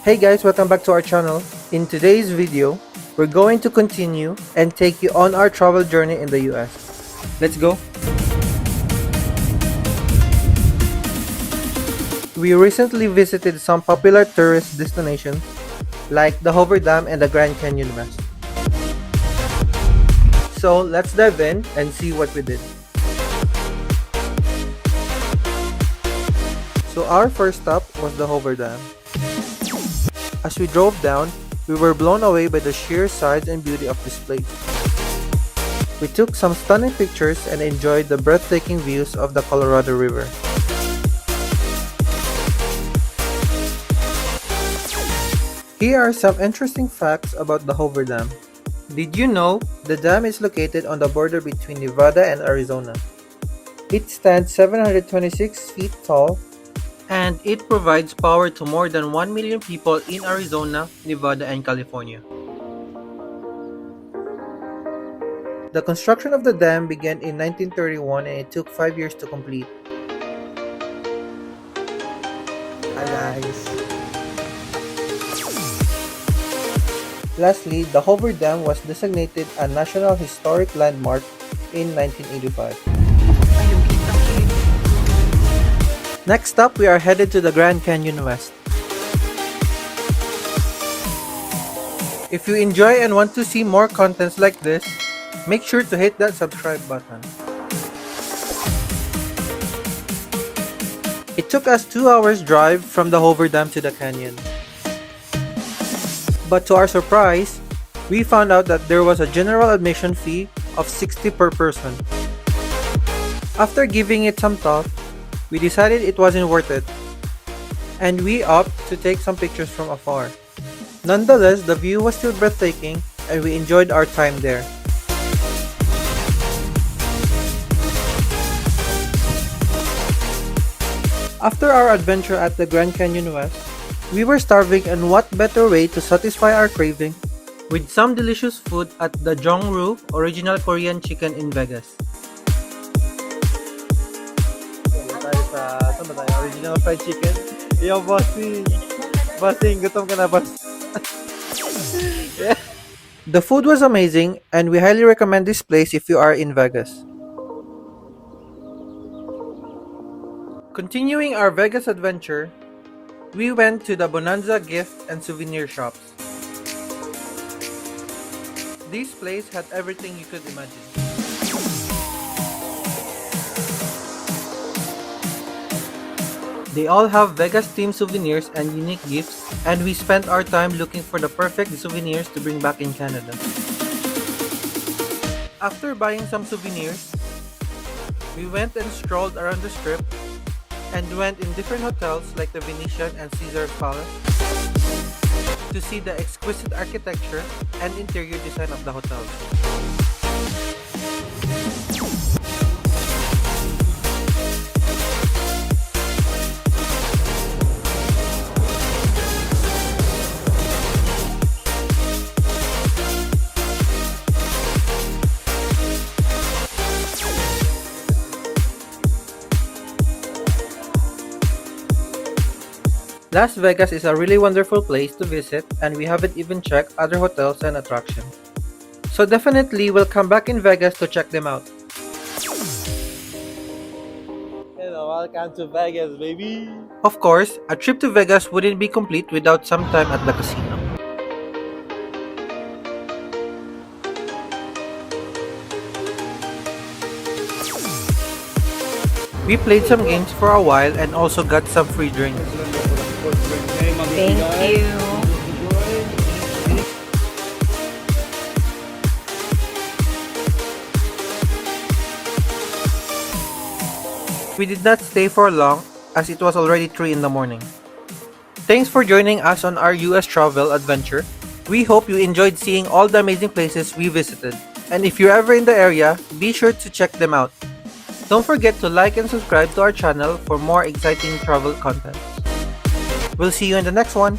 Hey guys, welcome back to our channel. In today's video, we're going to continue and take you on our travel journey in the US. Let's go! We recently visited some popular tourist destinations like the Hoover Dam and the Grand Canyon West. So let's dive in and see what we did. So our first stop was the Hoover Dam. As we drove down, we were blown away by the sheer size and beauty of this place. We took some stunning pictures and enjoyed the breathtaking views of the Colorado River. Here are some interesting facts about the Hoover Dam. Did you know the dam is located on the border between Nevada and Arizona? It stands 726 feet tall and it provides power to more than 1 million people in Arizona, Nevada, and California. The construction of the dam began in 1931 and it took 5 years to complete. Hi guys! Lastly, the Hoover Dam was designated a National Historic Landmark in 1985. Next up, we are headed to the Grand Canyon West. If you enjoy and want to see more contents like this, make sure to hit that subscribe button. It took us 2 hours drive from the Hoover Dam to the canyon. But to our surprise, we found out that there was a general admission fee of $60 per person. After giving it some thought, we decided it wasn't worth it, and we opted to take some pictures from afar. Nonetheless, the view was still breathtaking, and we enjoyed our time there. After our adventure at the Grand Canyon West, we were starving, and what better way to satisfy our craving with some delicious food at the Jongru Original Korean Chicken in Vegas. Original fried chicken. Yo, bossing! Bossing, gutom ka na, boss. Yeah. The food was amazing, and we highly recommend this place if you are in Vegas. Continuing our Vegas adventure, we went to the Bonanza gift and souvenir shops. This place had everything you could imagine. They all have Vegas-themed souvenirs and unique gifts, and we spent our time looking for the perfect souvenirs to bring back in Canada. After buying some souvenirs, we went and strolled around the strip and went in different hotels like the Venetian and Caesar's Palace to see the exquisite architecture and interior design of the hotels. Las Vegas is a really wonderful place to visit, and we haven't even checked other hotels and attractions. So definitely we'll come back in Vegas to check them out. Hello, welcome to Vegas, baby! Of course, a trip to Vegas wouldn't be complete without some time at the casino. We played some games for a while and also got some free drinks. Thank you. We did not stay for long as it was already 3 in the morning. Thanks for joining us on our US travel adventure. We hope you enjoyed seeing all the amazing places we visited. And if you're ever in the area, be sure to check them out. Don't forget to like and subscribe to our channel for more exciting travel content. We'll see you in the next one.